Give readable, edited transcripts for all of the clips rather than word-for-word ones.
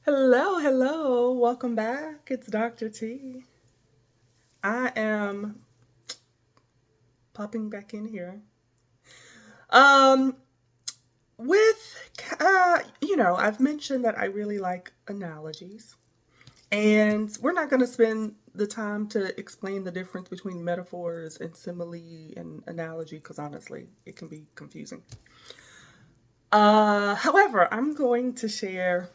Hello, hello. Welcome back. It's Dr. T. I am popping back in here. Um with I've mentioned that I really like analogies. And we're not going to spend the time to explain the difference between metaphors and simile and analogy because honestly, it can be confusing. However, I'm going to share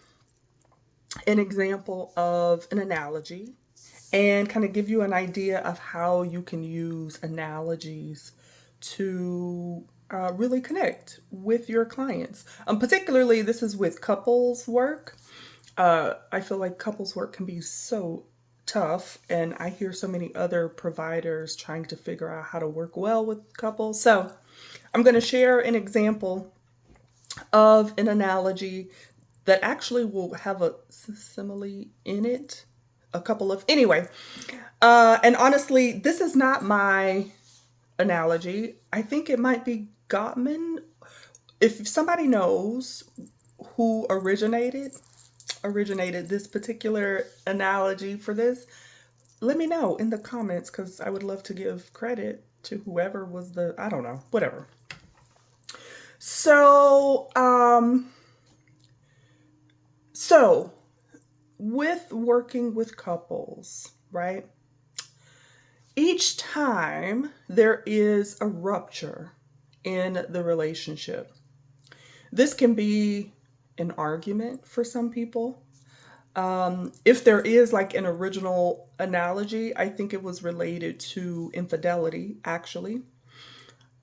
an example of an analogy and kind of give you an idea of how you can use analogies to really connect with your clients. Particularly, this is with couples work. I feel like couples work can be so tough, and I hear so many other providers trying to figure out how to work well with couples. So, I'm going to share an example of an analogy that actually will have a simile in it. A couple of, anyway, and honestly, this is not my analogy. I think it might be Gottman. If somebody knows who originated this particular analogy for this, let me know in the comments because I would love to give credit to whoever was the, I don't know, whatever. So, so with working with couples, right? Each time there is a rupture in the relationship, this can be an argument for some people. If there is like an original analogy, I think it was related to infidelity, actually.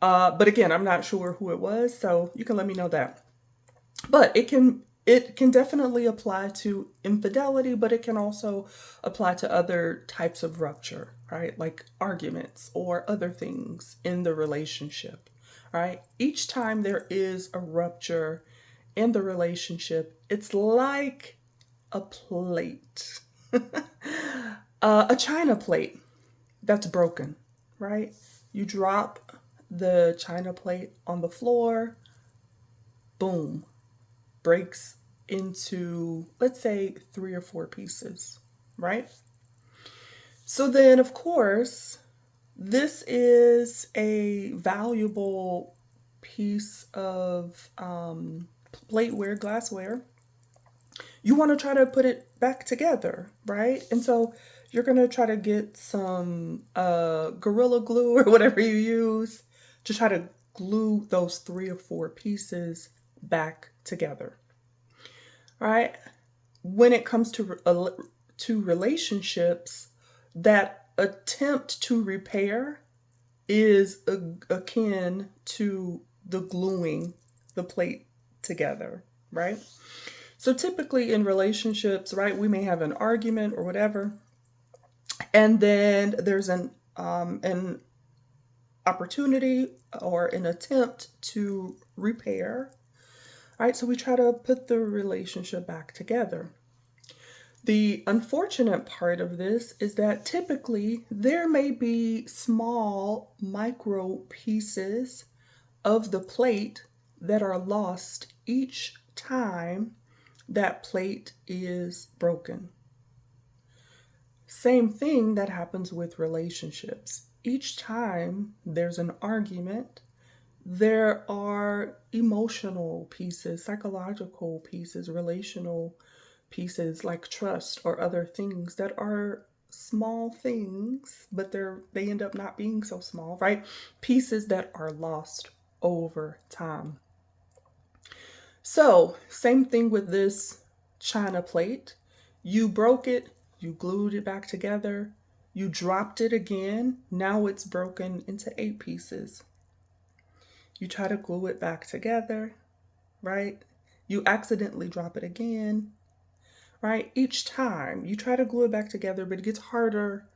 But again, I'm not sure who it was, so you can let me know that. But it can definitely apply to infidelity, but it can also apply to other types of rupture, right? Like arguments or other things in the relationship, right? Each time there is a rupture in the relationship, it's like a plate, a china plate that's broken, right? You drop the china plate on the floor, boom, breaks into, let's say, three or four pieces, right? So then, of course, this is a valuable piece of plateware, glassware. You want to try to put it back together, right? And so you're going to try to get some Gorilla Glue or whatever you use to try to glue those three or four pieces back together, right? When it comes to relationships, that attempt to repair is akin to the gluing the plate together, right? So typically in relationships, right, we may have an argument or whatever, and then there's an opportunity or an attempt to repair, right? So we try to put the relationship back together. The unfortunate part of this is that typically there may be small micro pieces of the plate that are lost each time that plate is broken. Same thing that happens with relationships. Each time there's an argument, there are emotional pieces, psychological pieces, relational pieces like trust or other things that are small things, but they end up not being so small, right? Pieces that are lost over time. So, same thing with this china plate. You broke it, you glued it back together, you dropped it again. Now it's broken into eight pieces. You try to glue it back together, right? You accidentally drop it again, right? Each time you try to glue it back together, but it gets harder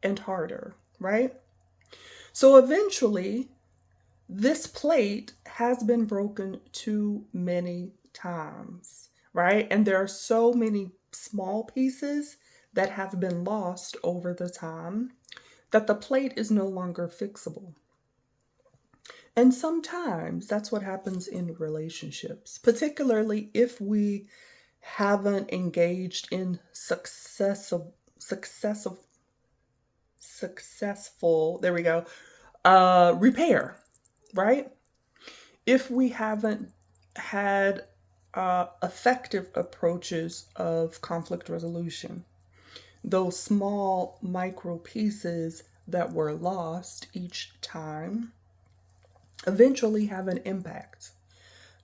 and harder, right? So eventually, this plate has been broken too many times, right? And there are so many small pieces that have been lost over the time that the plate is no longer fixable. And sometimes that's what happens in relationships, particularly if we haven't engaged in successful, there we go, repair, right? If we haven't had effective approaches of conflict resolution, those small micro pieces that were lost each time eventually have an impact,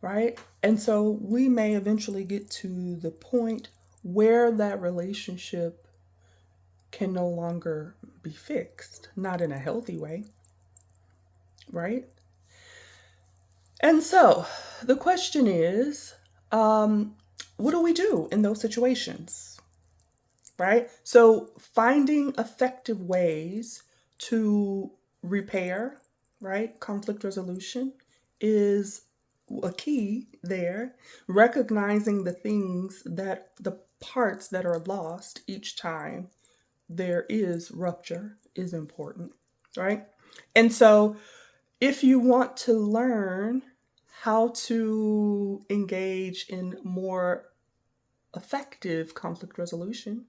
right? And so we may eventually get to the point where that relationship can no longer be fixed, not in a healthy way, right? And so the question is, what do we do in those situations, right? So finding effective ways to repair, right? Conflict resolution is a key there. Recognizing the things that the parts that are lost each time there is rupture is important, right? And so if you want to learn how to engage in more effective conflict resolution,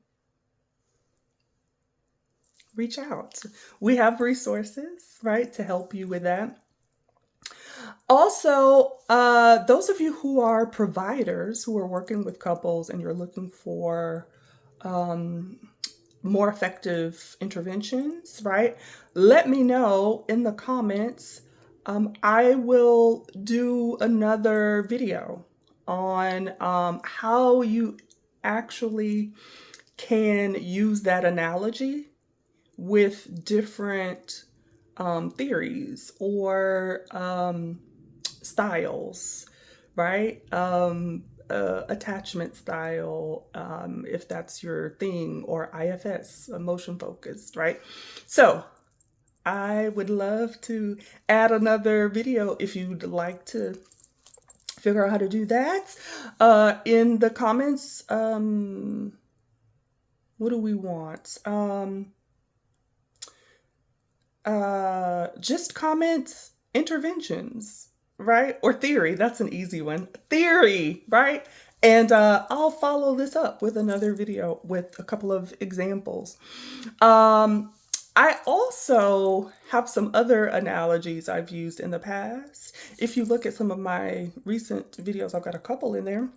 reach out. We have resources, right, to help you with that. Also, those of you who are providers who are working with couples and you're looking for more effective interventions, right? Let me know in the comments. I will do another video on how you actually can use that analogy with different theories or styles, right? Attachment style, if that's your thing, or IFS, emotion focused, right? So I would love to add another video if you'd like to figure out how to do that. In the comments, what do we want? Just comment interventions, right? Or theory. That's an easy one. Theory, right? And I'll follow this up with another video with a couple of examples. I also have some other analogies I've used in the past. If you look at some of my recent videos, I've got a couple in there.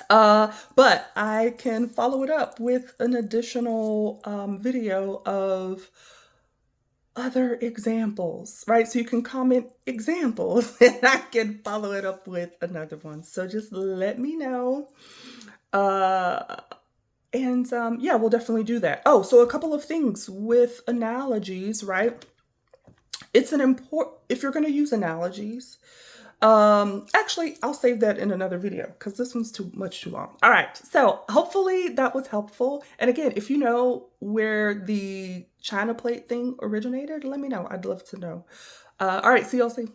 But I can follow it up with an additional video of other examples, right? So you can comment examples and I can follow it up with another one. So just let me know. Yeah, we'll definitely do that. Oh, so a couple of things with analogies, right? It's an important, if you're going to use analogies, actually, I'll save that in another video because this one's too long. All right, so hopefully that was helpful. And again, if you know where the China plate thing originated, let me know. I'd love to know. All right, see y'all soon.